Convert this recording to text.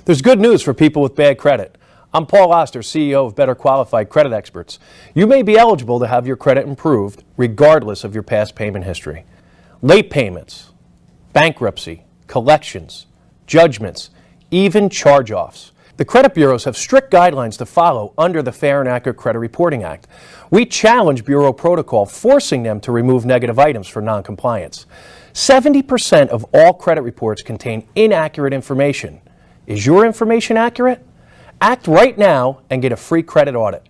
There's good news for people with bad credit. I'm Paul Oster, CEO of Better Qualified Credit Experts. You may be eligible to have your credit improved regardless of your past payment history. Late payments, bankruptcy, collections, judgments, even charge-offs. The credit bureaus have strict guidelines to follow under the Fair and Accurate Credit Reporting Act. We challenge bureau protocol, forcing them to remove negative items for noncompliance. 70% of all credit reports contain inaccurate information. Is your information accurate? Act right now and get a free credit audit.